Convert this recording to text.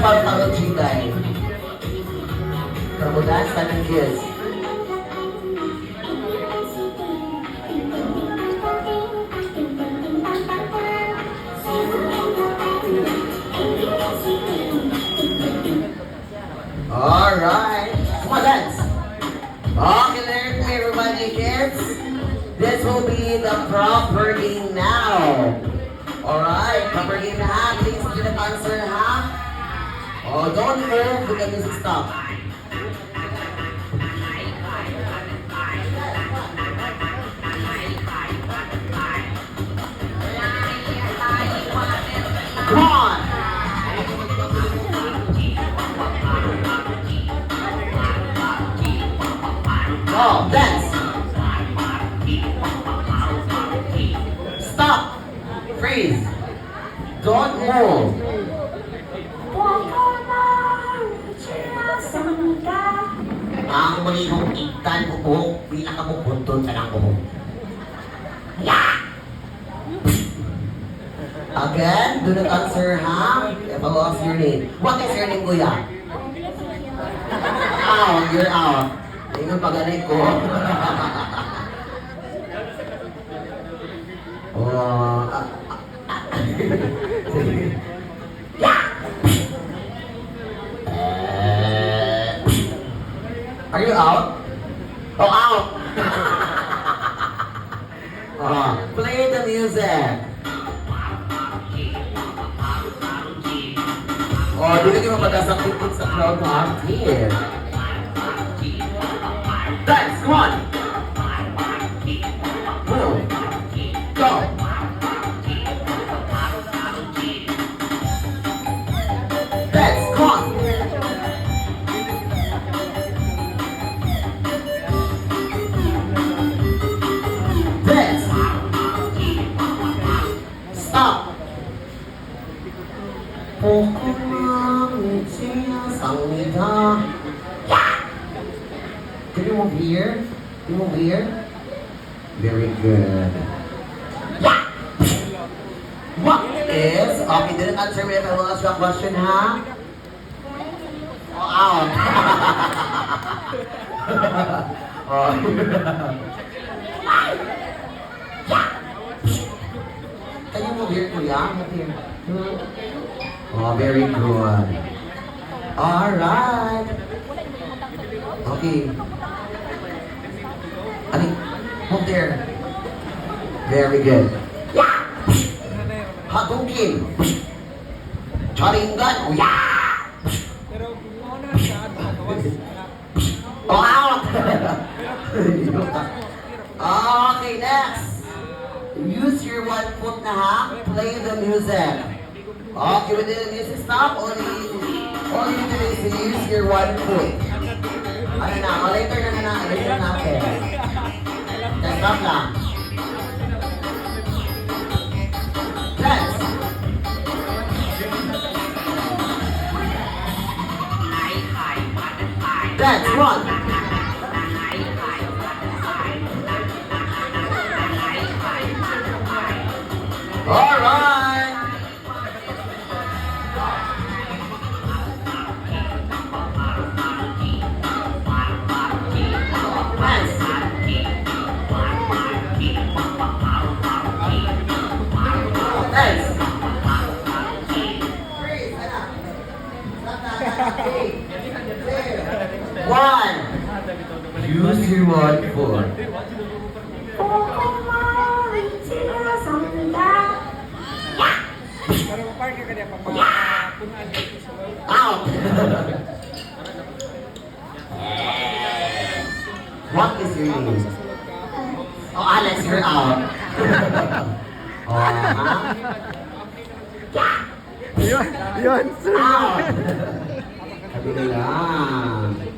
pagkakalot chitay. Kamudan sa ng kids. Alright. Come on, dance. Okay, learn everybody, kids. This will be the proper game now. Alright, proper game na. Please do the answer, ha? Oh, don't move with the music stop. Come on! Oh, dance! Stop! Freeze! Don't move! Ang muli mong ikan bubuhok, pinakamupunton ka ng buhok. Yeah! Again, do not answer, ha? I will ask your name. What is your name, kuya? Out, you're out. Tingnan pagaling ko. Are you out? Oh, out! Play the music. Oh, dito kayo mapadasakit sa crowd mo active. Dance, come on! Move. Go! Dance, come on! Dance! Stop! Can you move here? Can you move here? Very good. What is? Okay, didn't answer me if I will ask you a question, ha? Oh, out. Oh. Can you move here, kuya? Move here. Oh, very good. Alright. Okay. Ali, move there. Very good. Yeah! Hadouken. Sharingan. Oh, yeah! Oh, out! Okay, next. Use your one foot na, ha? Play the music. Okay, when the music stop, all you do is use your one foot. Ano na, later na natin. Stop lang. Dance. Dance, run. Alright. One. Use your one foot. Out. What is your name? Oh, Alex, you're out. Oh, Yun, sir. out. Sabi nila.